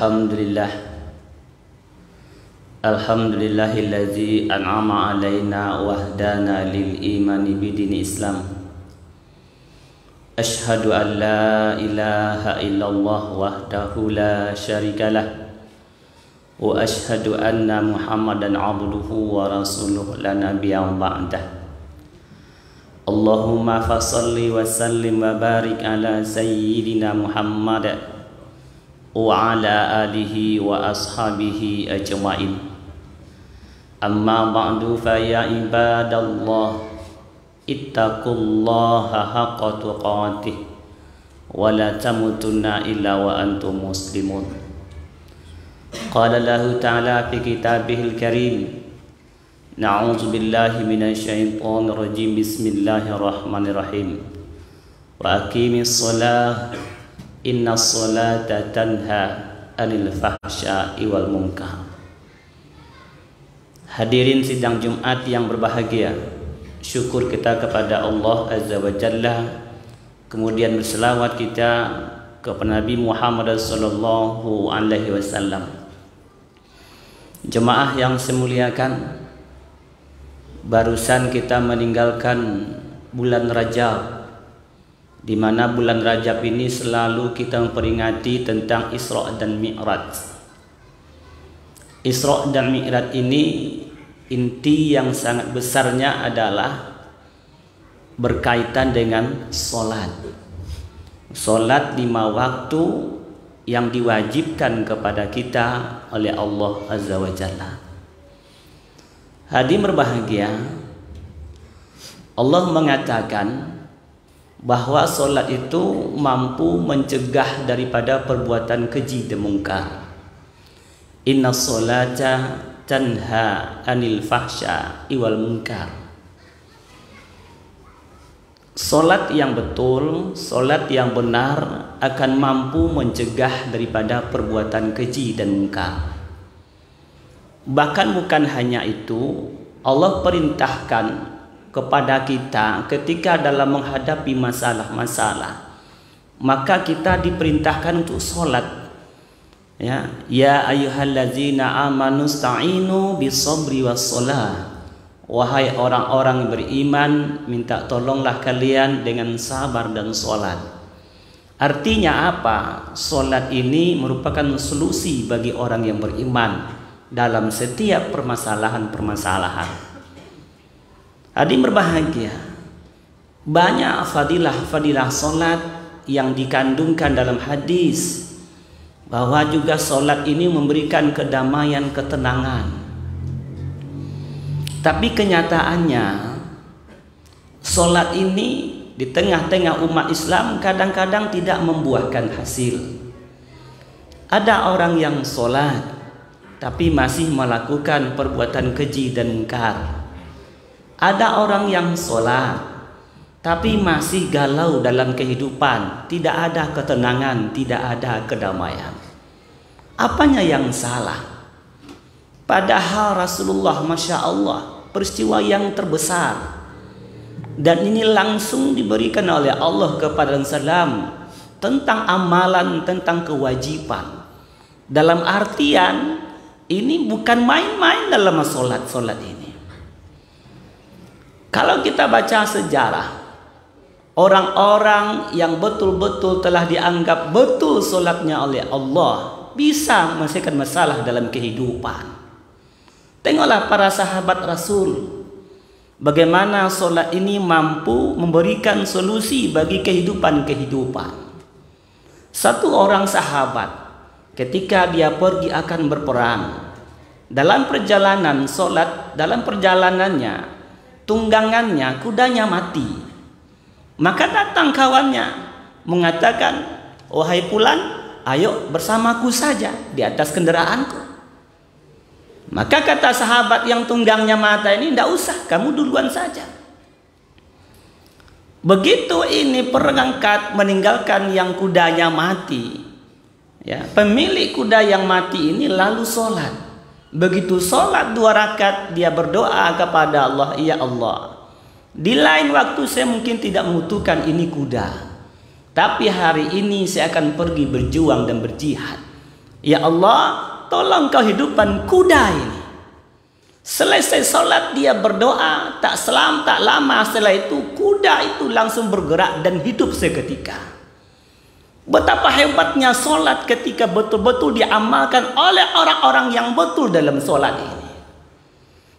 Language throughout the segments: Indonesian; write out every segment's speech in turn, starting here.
Alhamdulillah. Alhamdulillahillazi an'ama alaina wahdana lil imani bidini Islam. Ashhadu an la ilaha illallah wahdahu la syarikalah. Wa ashhadu anna Muhammadan abduhu wa rasuluh la nabiyya ba'dah. Allahumma fasalli wa sallim wa barik ala sayyidina Muhammad wa ala alihi wa ashabihi ajma'in. Amma ba'du fa ya ibadallah ittaqullaha haqqa tuqatih wa la tamutunna illa wa antum muslimun. Qala lahu ta'ala fi kitabihil karim, na'udzu billahi minasyaitonir rajim, bismillahirrahmanirrahim. Wa aqimis shalah inna sholata tanha anil fahsya'i wal munkar. Hadirin sidang Jumat yang berbahagia, syukur kita kepada Allah Azza wa Jalla, kemudian berselawat kita kepada Nabi Muhammad sallallahu alaihi wasallam. Jemaah yang saya muliakan, barusan kita meninggalkan bulan Rajab, di mana bulan Rajab ini selalu kita memperingati tentang Isra dan Mi'raj. Isra dan Mi'raj ini inti yang sangat besarnya adalah berkaitan dengan solat. Solat 5 waktu yang diwajibkan kepada kita oleh Allah Azza wa Jalla. Hadirin berbahagia, Allah mengatakan bahwa solat itu mampu mencegah daripada perbuatan keji dan mungkar. Inna sholata tanha anil fahsya'i wal munkar. Solat yang betul, solat yang benar akan mampu mencegah daripada perbuatan keji dan mungkar. Bahkan bukan hanya itu, Allah perintahkan kepada kita ketika dalam menghadapi masalah-masalah, maka kita diperintahkan untuk solat. Ya ayyuhallazina amanu sta'inu bisabri wassalah. Wahai orang-orang yang beriman, minta tolonglah kalian dengan sabar dan solat. Artinya apa? Solat ini merupakan solusi bagi orang yang beriman dalam setiap permasalahan-permasalahan. Hadirin berbahagia, banyak fadilah-fadilah solat yang dikandungkan dalam hadis, bahwa juga solat ini memberikan kedamaian, ketenangan. Tapi kenyataannya solat ini di tengah-tengah umat Islam kadang-kadang tidak membuahkan hasil. Ada orang yang solat tapi masih melakukan perbuatan keji dan mungkar. Ada orang yang solat tapi masih galau dalam kehidupan, tidak ada ketenangan, tidak ada kedamaian. Apanya yang salah? Padahal Rasulullah, Masya Allah, peristiwa yang terbesar, dan ini langsung diberikan oleh Allah kepada Rasulullah tentang amalan, tentang kewajiban. Dalam artian ini bukan main-main dalam solat ini. Kalau kita baca sejarah, orang-orang yang betul-betul telah dianggap betul solatnya oleh Allah, bisa menyelesaikan masalah dalam kehidupan. Tengoklah para sahabat Rasul, bagaimana solat ini mampu memberikan solusi bagi kehidupan-kehidupan. Satu orang sahabat ketika dia pergi akan berperang, dalam perjalanan solat, dalam perjalanannya tunggangannya, kudanya mati. Maka datang kawannya mengatakan, wahai Fulan, ayo bersamaku saja di atas kendaraanku. Maka kata sahabat yang tunggangnya mati ini, tidak usah, kamu duluan saja. Begitu ini perangkat meninggalkan yang kudanya mati, pemilik kuda yang mati ini lalu sholat. Begitu sholat 2 rakaat, dia berdoa kepada Allah, ya Allah, di lain waktu saya mungkin tidak membutuhkan ini kuda, tapi hari ini saya akan pergi berjuang dan berjihad. Ya Allah, tolong kau hidupkan kuda ini. Selesai sholat dia berdoa, tak lama setelah itu kuda itu langsung bergerak dan hidup seketika. Betapa hebatnya sholat ketika betul-betul diamalkan oleh orang-orang yang betul dalam sholat ini.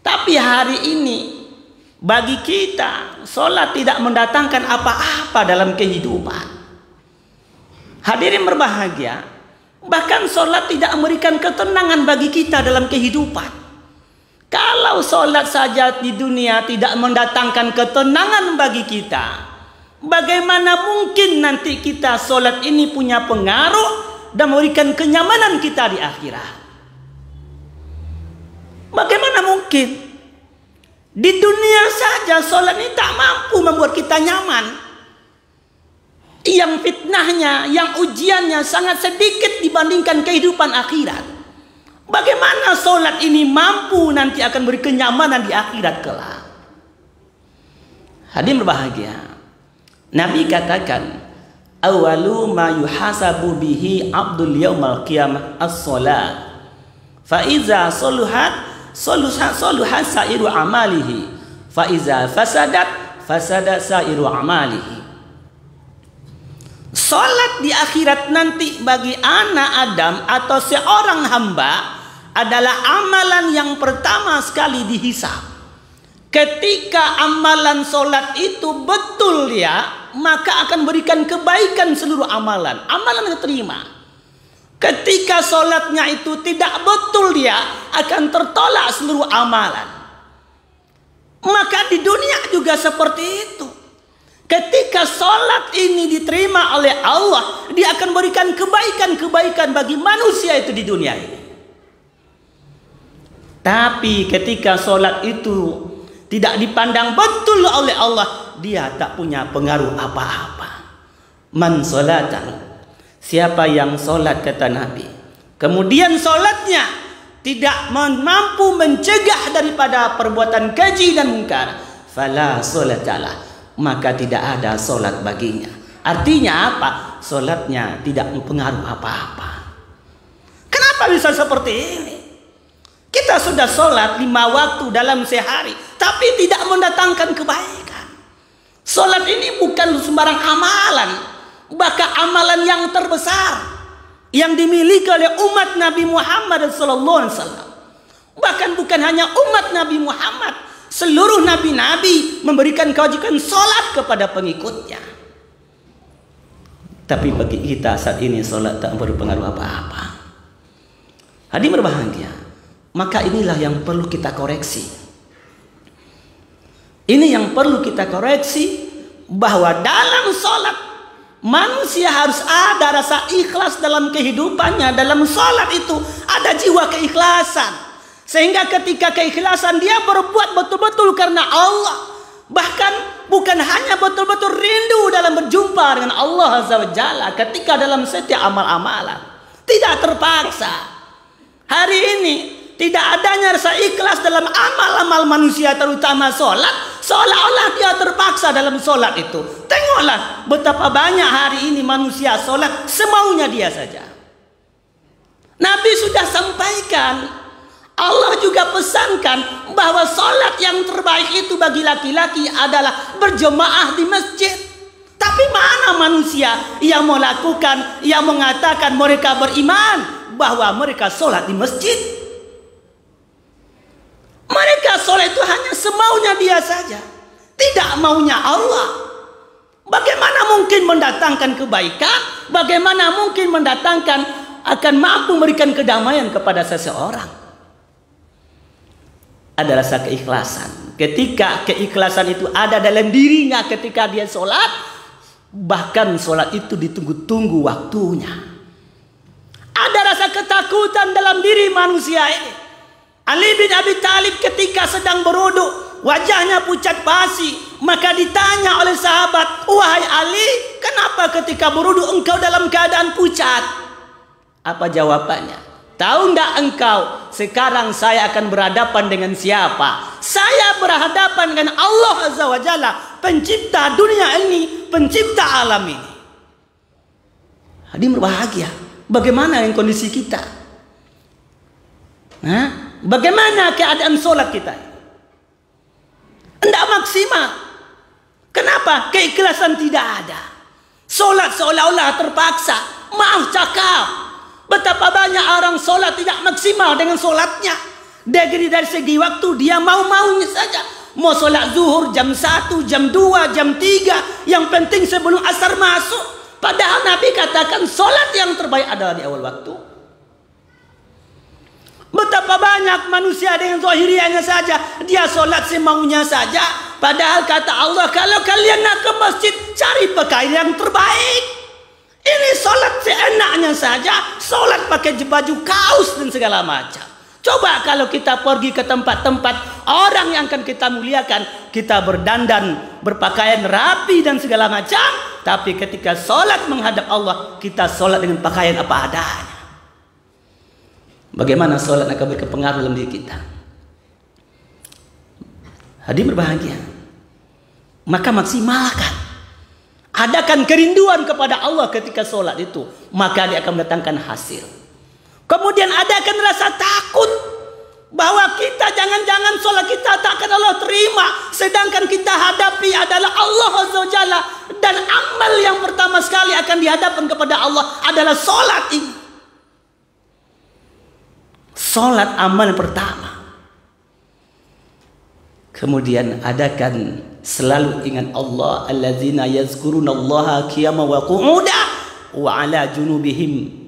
Tapi hari ini bagi kita sholat tidak mendatangkan apa-apa dalam kehidupan. Hadirin berbahagia, bahkan sholat tidak memberikan ketenangan bagi kita dalam kehidupan. Kalau sholat saja di dunia tidak mendatangkan ketenangan bagi kita, bagaimana mungkin nanti kita sholat ini punya pengaruh dan memberikan kenyamanan kita di akhirat? Bagaimana mungkin? Di dunia saja sholat ini tak mampu membuat kita nyaman. Yang fitnahnya, yang ujiannya sangat sedikit dibandingkan kehidupan akhirat. Bagaimana sholat ini mampu nanti akan beri kenyamanan di akhirat kelak? Hadirin berbahagia, Nabi katakan, awalu ma yuhasabu bihi abdul yaumal qiyamah as-sholat. Fa iza soluhat sairu amalihi, fa iza fasadat sairu amalihi. Sholat di akhirat nanti bagi anak Adam atau seorang hamba adalah amalan yang pertama sekali dihisab. Ketika amalan sholat itu betul ya, maka akan berikan kebaikan seluruh amalan. Amalan diterima. Ketika sholatnya itu tidak betul dia, akan tertolak seluruh amalan. Maka di dunia juga seperti itu. Ketika sholat ini diterima oleh Allah, dia akan berikan kebaikan-kebaikan bagi manusia itu di dunia ini. Tapi ketika sholat itu tidak dipandang betul oleh Allah, dia tak punya pengaruh apa-apa. Man sholatan, siapa yang sholat kata Nabi, kemudian sholatnya tidak mampu mencegah daripada perbuatan keji dan mungkar, fala sholatalah, maka tidak ada sholat baginya. Artinya apa? Sholatnya tidak mempengaruhi apa-apa. Kenapa bisa seperti ini? Kita sudah sholat 5 waktu dalam sehari, tapi tidak mendatangkan kebaikan. Sholat ini bukan sembarang amalan, bahkan amalan yang terbesar yang dimiliki oleh umat Nabi Muhammad SAW. Bahkan bukan hanya umat Nabi Muhammad, seluruh nabi-nabi memberikan kewajiban sholat kepada pengikutnya. Tapi bagi kita saat ini sholat tak berpengaruh apa-apa. Hadirin berbahagia, maka inilah yang perlu kita koreksi. Ini yang perlu kita koreksi, bahwa dalam sholat manusia harus ada rasa ikhlas dalam kehidupannya. Dalam sholat itu ada jiwa keikhlasan, sehingga ketika keikhlasan dia berbuat betul-betul karena Allah. Bahkan bukan hanya betul-betul rindu dalam berjumpa dengan Allah Azza wa Jalla ketika dalam setiap amal-amalan, tidak terpaksa. Hari ini tidak adanya rasa ikhlas dalam amal-amal manusia, terutama sholat, seolah-olah dia terpaksa dalam sholat itu. Tengoklah betapa banyak hari ini manusia sholat semaunya dia saja. Nabi sudah sampaikan, Allah juga pesankan bahwa sholat yang terbaik itu bagi laki-laki adalah berjemaah di masjid. Tapi mana manusia yang melakukan, yang mengatakan mereka beriman bahwa mereka sholat di masjid? Mereka sholat itu hanya semaunya dia saja, tidak maunya Allah. Bagaimana mungkin mendatangkan kebaikan? Bagaimana mungkin mendatangkan akan mampu memberikan kedamaian kepada seseorang? Ada rasa keikhlasan. Ketika keikhlasan itu ada dalam dirinya ketika dia sholat, bahkan sholat itu ditunggu-tunggu waktunya. Ada rasa ketakutan dalam diri manusia ini. Ali bin Abi Thalib ketika sedang berwudu, wajahnya pucat basi, maka ditanya oleh sahabat, wahai Ali, kenapa ketika berwudu engkau dalam keadaan pucat? Apa jawabannya? Tahu enggak engkau, sekarang saya akan berhadapan dengan siapa? Saya berhadapan dengan Allah Azza wa Jalla, pencipta dunia ini, pencipta alam ini. Hadirin berbahagia, bagaimana yang kondisi kita? Nah, bagaimana keadaan sholat kita? Tidak maksimal. Kenapa? Keikhlasan tidak ada. Sholat seolah-olah terpaksa. Maaf cakap, betapa banyak orang sholat tidak maksimal dengan sholatnya. Dari segi waktu dia mau-maunya saja. Mau sholat zuhur jam 1, jam 2, jam 3. Yang penting sebelum asar masuk. Padahal Nabi katakan sholat yang terbaik adalah di awal waktu. Betapa banyak manusia dengan zahiriannya saja. Dia sholat semaunya saja. Padahal kata Allah, kalau kalian nak ke masjid, cari pakaian yang terbaik. Ini sholat seenaknya saja. Sholat pakai baju kaos dan segala macam. Coba kalau kita pergi ke tempat-tempat orang yang akan kita muliakan, kita berdandan, berpakaian rapi dan segala macam. Tapi ketika sholat menghadap Allah, kita sholat dengan pakaian apa adanya. Bagaimana sholat akan berpengaruh dalam diri kita? Hadirin berbahagia, maka maksimalkan, adakan kerinduan kepada Allah ketika sholat itu, maka dia akan mendatangkan hasil. Kemudian adakan rasa takut bahwa kita jangan-jangan sholat kita tak akan Allah terima, sedangkan kita hadapi adalah Allah Azza wa Jalla, dan amal yang pertama sekali akan dihadapkan kepada Allah adalah sholat ini. Sholat amal pertama. Kemudian adakan selalu ingat Allah, allazina yazkurunallaha qiyaman wa qu'udan wa ala junubihim.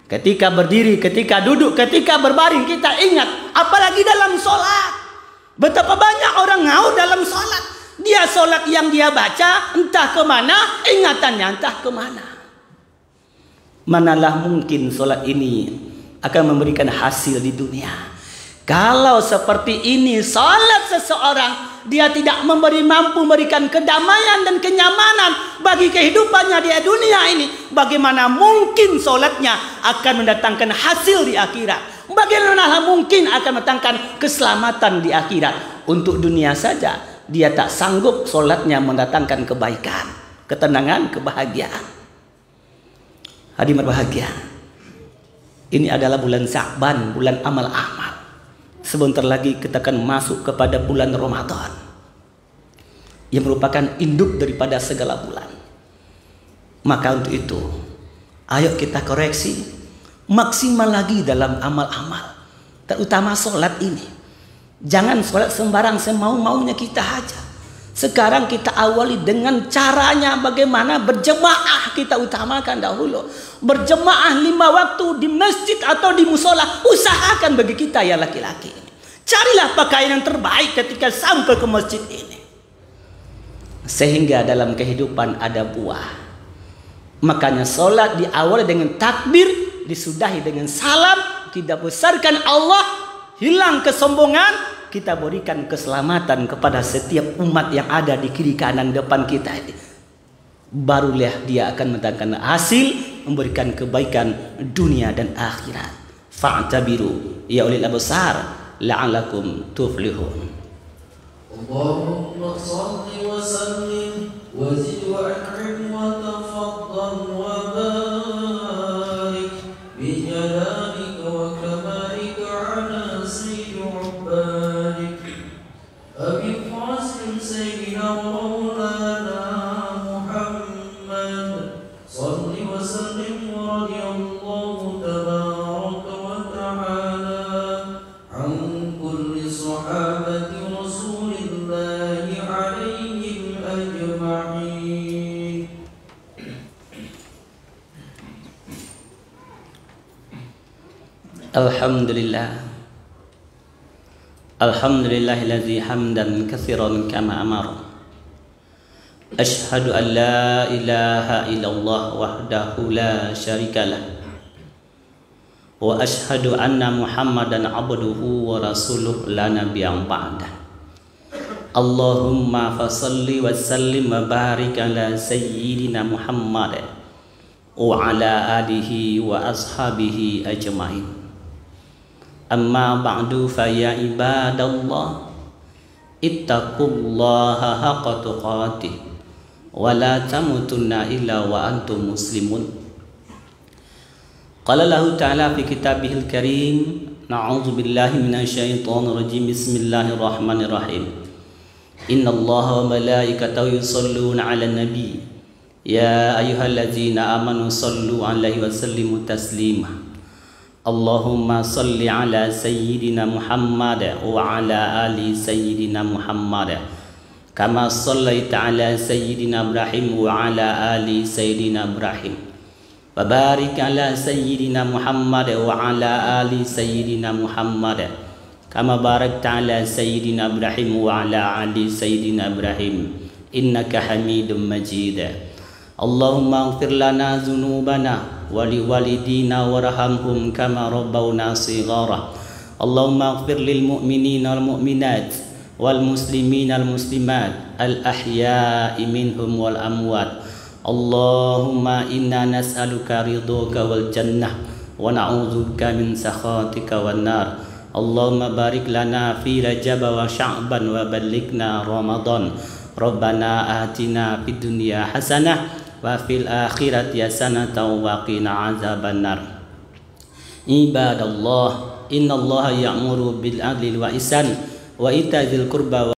Ketika berdiri, ketika duduk, ketika berbaring, kita ingat. Apalagi dalam sholat. Betapa banyak orang ngau dalam sholat. Dia sholat yang dia baca entah kemana, ingatannya entah kemana. Manalah mungkin sholat ini akan memberikan hasil di dunia. Kalau seperti ini salat seseorang, dia tidak mampu memberikan kedamaian dan kenyamanan bagi kehidupannya di dunia ini, bagaimana mungkin salatnya akan mendatangkan hasil di akhirat? Bagaimana mungkin akan mendatangkan keselamatan di akhirat? Untuk dunia saja dia tak sanggup salatnya mendatangkan kebaikan, ketenangan, kebahagiaan. Hadirin berbahagia, ini adalah bulan Sya'ban, bulan amal-amal. Sebentar lagi kita akan masuk kepada bulan Ramadan, yang merupakan induk daripada segala bulan. Maka untuk itu, ayo kita koreksi, maksimal lagi dalam amal-amal, terutama sholat ini. Jangan sholat sembarang semau-maunya kita aja. Sekarang kita awali dengan caranya bagaimana berjemaah, kita utamakan dahulu. Berjemaah 5 waktu di masjid atau di musola. Usahakan bagi kita ya laki-laki. Carilah pakaian yang terbaik ketika sampai ke masjid ini. Sehingga dalam kehidupan ada buah. Makanya sholat diawali dengan takbir, disudahi dengan salam. Kita besarkan Allah, hilang kesombongan. Kita berikan keselamatan kepada setiap umat yang ada di kiri kanan depan kita ini. Barulah dia akan mendatangkan hasil, memberikan kebaikan dunia dan akhirat. Fa'tabiru ya ulil absar la'alakum tuflihun. Allahumma shalli wa sallim wa zid wa an'im wa tafaddal wa barik bi jalalika wa kamalika ala sayyidi ubbadik Abi Qasim sayyidina maulana Muhammad salli wa sallim wa radiyallahu tabaraka wa ta'ala an kulli sahabati rasulillahi alaihim ajma'in. Alhamdulillah. Alhamdulillahilladzi hamdan katsiran kama amara. Ashhadu an la ilaha illallah wahdahu la syarikalah. Wa ashhadu anna Muhammadan abduhu wa rasuluh la nabiyya ba'dah. Allahumma fasalli wa sallim wa barik ala sayyidina Muhammad wa ala alihi wa ashabihi ajma'in. Amma ba'du fa ya ibadallah ittaqullaha haqqa tuqatih wa la tamutunna illa wa antum muslimun. Qala lahu ta'ala fi kitabihil karim Na'udzu billahi minasyaitonir rajim. Bismillahirrahmanirrahim. Innallaha wa malaikatahu yusholluna 'alan nabi. Ya ayyuhalladzina amanu shallu 'alaihi wa sallimu taslima. Allahumma shalli 'ala sayyidina Muhammad wa 'ala ali sayyidina Muhammad. Kama shallaita 'ala sayyidina Ibrahim wa 'ala ali sayyidina Ibrahim. Wa barik 'ala sayyidina Muhammad wa 'ala ali sayyidina Muhammad. Kama barakta 'ala sayyidina Ibrahim wa 'ala ali sayyidina Ibrahim. Innaka Hamidum Majid. Allahumma ighfir lana dzunubana wa liwalidina warhamhum kama rabbawna shighara. Allahumma ighfir lil mu'minina wal mu'minat wal muslimina wal muslimat al ahya'i minhum wal amwat. Allahumma inna nas'aluka ridhaka wal jannah wa na'udzubika min sakhatika wan nar. Allahumma barik lana fi Rajab wa Sya'ban wa ballighna Ramadan. Rabbana atina fid dunya hasanah wa fil akhirati hasanah wa qina azabannar. Ibadallah, innallaha ya'muru bil adli wa ihsan wa ita'i dzil qurba